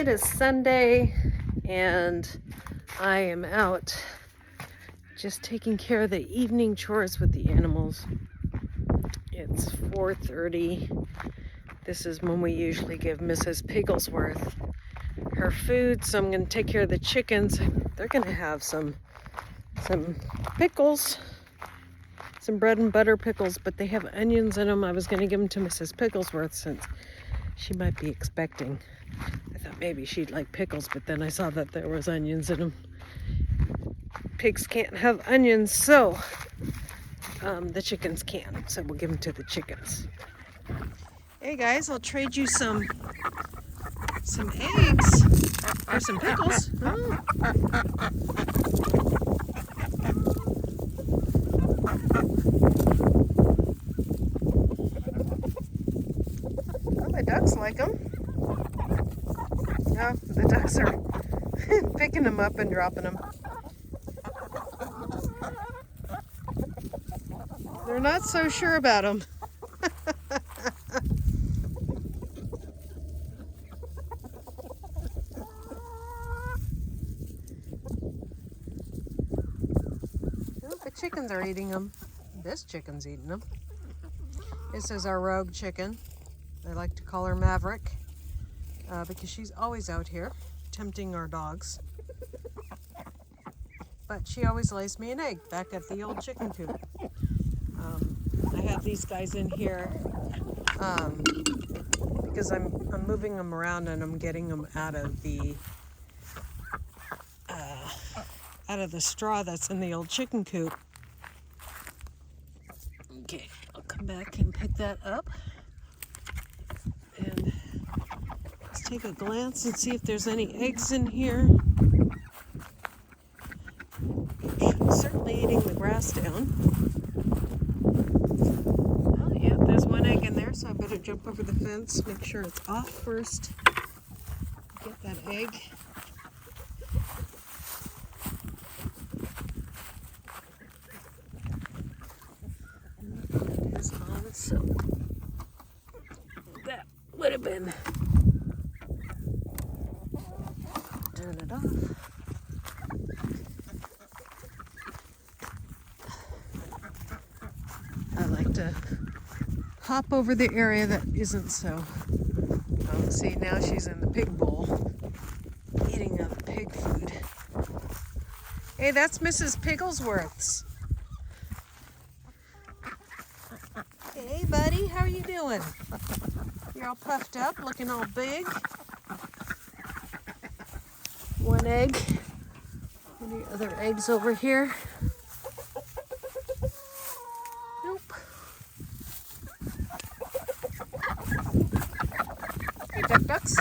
It is Sunday and I am out just taking care of the evening chores with the animals. It's 4:30. This is when we usually give Mrs. Pigglesworth her food, so I'm going to take care of the chickens. They're going to have some pickles, some bread and butter pickles, but they have onions in them. I was going to give them to Mrs. Pigglesworth since she might be expecting. I thought maybe she'd like pickles, but then I saw that there was onions in them. Pigs can't have onions, so the chickens can. So we'll give them to the chickens. Hey guys, I'll trade you some eggs or some pickles. Oh. Well, the ducks like them. No, the ducks are picking them up and dropping them. They're not so sure about them. The chickens are eating them. This chicken's eating them. This is our rogue chicken. I like to call her Maverick because she's always out here tempting our dogs. But she always lays me an egg back at the old chicken coop. I have these guys in here because I'm moving them around and I'm getting them out of the straw that's in the old chicken coop. Okay, I'll come back and pick that up and let's take a glance and see if there's any eggs in here. Certainly eating the grass down. Oh yeah, there's one egg in there, so I better jump over the fence, make sure it's off first. Get that egg. It is on, so that would have been. Turn it off. I like to hop over the area that isn't so. See, now she's in the pig bowl, eating up pig food. Hey, that's Mrs. Pigglesworth's. Hey, buddy, how are you doing? You're all puffed up, looking all big. One egg. Any other eggs over here? Nope. Hey, ducks.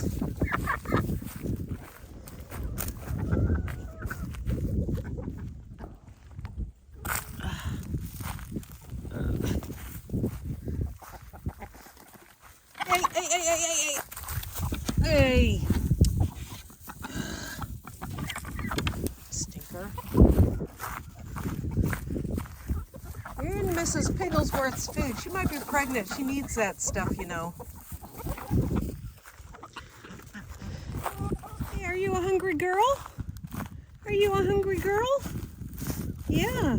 Hey! Stinker. You're in Mrs. Pigglesworth's food. She might be pregnant. She needs that stuff, you know. Hey, are you a hungry girl? Are you a hungry girl? Yeah.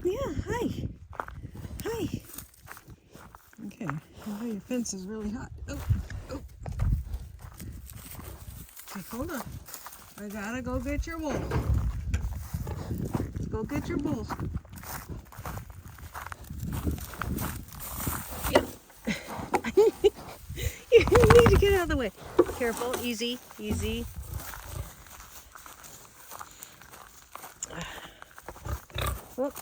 Yeah, hi. Hi. Okay, I know your fence is really hot. Oh. Okay, hold on. I gotta go get your wool. Let's go get your wool. Yep. You need to get out of the way. Careful, easy, easy. Whoop.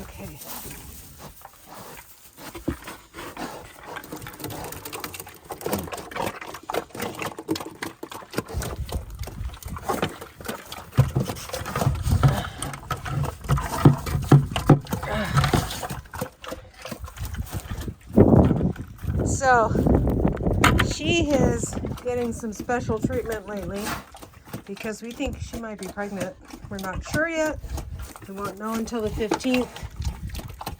Okay. So she is getting some special treatment lately because we think she might be pregnant. We're not sure yet. We won't know until the 15th.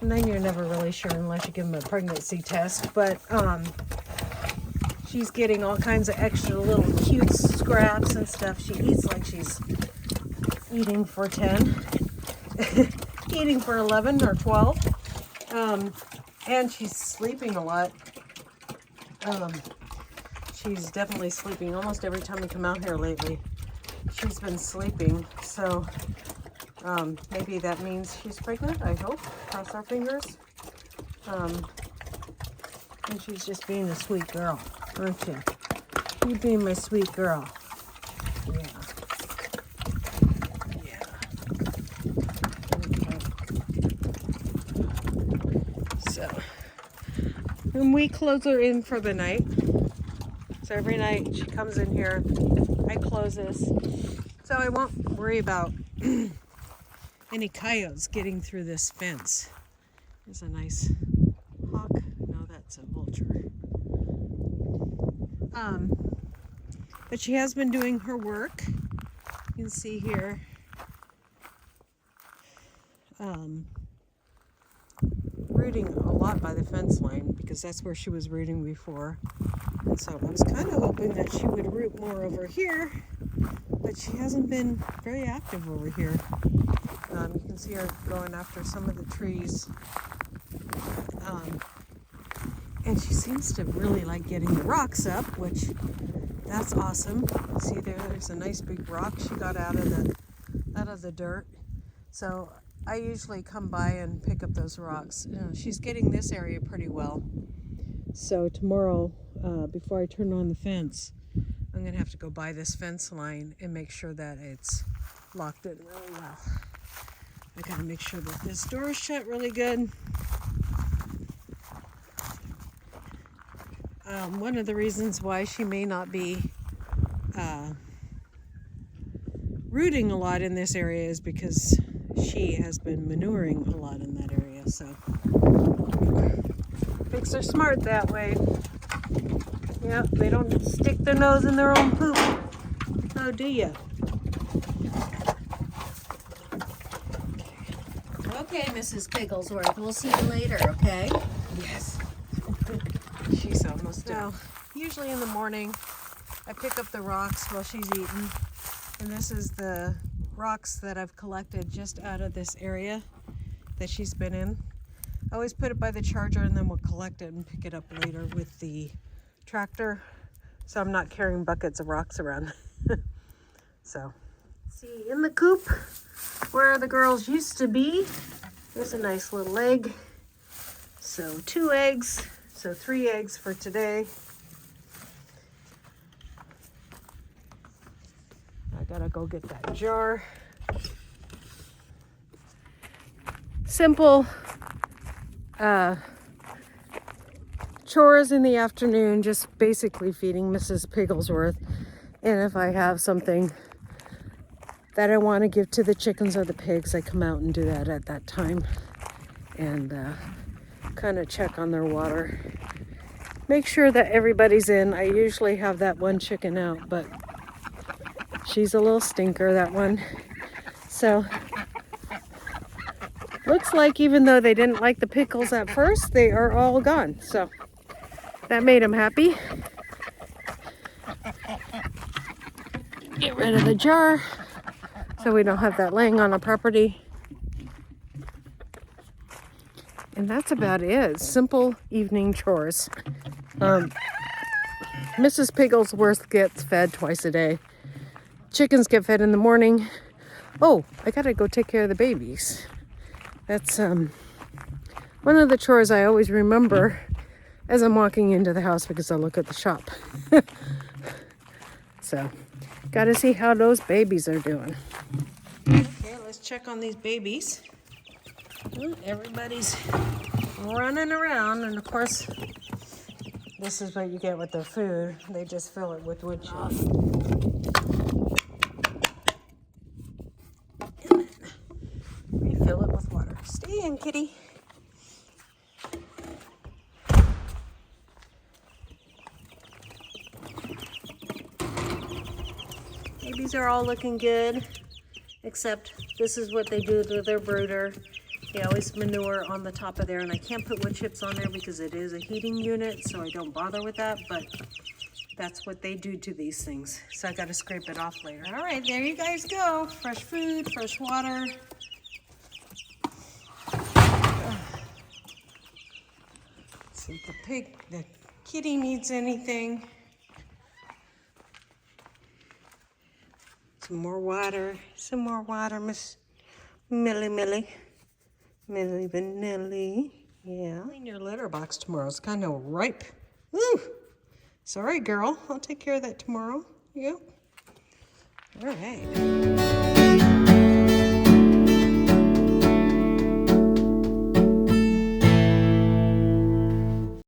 And then you're never really sure unless you give them a pregnancy test. But she's getting all kinds of extra little cute scraps and stuff. She eats like she's eating for 10, eating for 11 or 12. And she's sleeping a lot. She's definitely sleeping almost every time we come out here lately. She's been sleeping, so maybe that means she's pregnant, I hope. Cross our fingers. And she's just being a sweet girl, aren't you? You being my sweet girl. Yeah. Yeah. Okay. So, and we close her in for the night. So every night she comes in here, I close this. So I won't worry about any coyotes getting through this fence. There's a nice hawk. No, that's a vulture. But she has been doing her work. You can see here. Rooting a lot by the fence line because that's where she was rooting before. And so I was kind of hoping that she would root more over here, but she hasn't been very active over here. You can see her going after some of the trees. And she seems to really like getting the rocks up, which that's awesome. See there's a nice big rock she got out of the dirt. So I usually come by and pick up those rocks. She's getting this area pretty well. So tomorrow, before I turn on the fence, I'm going to have to go by this fence line and make sure that it's locked in really well. I got to make sure that this door is shut really good. One of the reasons why she may not be rooting a lot in this area is because she has been manuring a lot in that area. So pigs are smart that way. Yeah, they don't stick their nose in their own poop. Oh, do you? Okay, Mrs. Pigglesworth. We'll see you later, okay? Yes. She's almost done. Usually in the morning, I pick up the rocks while she's eating. And this is the rocks that I've collected just out of this area that she's been in. I always put it by the charger and then we'll collect it and pick it up later with the tractor. So I'm not carrying buckets of rocks around. So, see, in the coop where the girls used to be, there's a nice little egg. So 2 eggs, so 3 eggs for today. I gotta go get that jar. Simple chores in the afternoon, just basically feeding Mrs. Pigglesworth. And if I have something that I want to give to the chickens or the pigs, I come out and do that at that time and kind of check on their water. Make sure that everybody's in. I usually have that one chicken out, but she's a little stinker, that one. So looks like even though they didn't like the pickles at first, they are all gone. So that made them happy. Get rid of the jar so we don't have that laying on the property. And that's about it. Simple evening chores. Mrs. Pigglesworth gets fed twice a day. Chickens get fed in the morning. Oh, I gotta go take care of the babies. That's one of the chores I always remember as I'm walking into the house because I look at the shop. So, gotta see how those babies are doing. Okay, let's check on these babies. Everybody's running around, and of course, this is what you get with their food. They just fill it with wood chips. Refill it with water. Stay in, kitty. Babies are all looking good, except this is what they do to their brooder. They always manure on the top of there, and I can't put wood chips on there because it is a heating unit, so I don't bother with that, but that's what they do to these things. So I gotta scrape it off later. All right, there you guys go. Fresh food, fresh water. See if the kitty needs anything. Some more water, Miss Millie Vanilli. Yeah. Clean your litter box tomorrow. It's kind of ripe. Woo! Sorry, girl. I'll take care of that tomorrow. Yep. All right.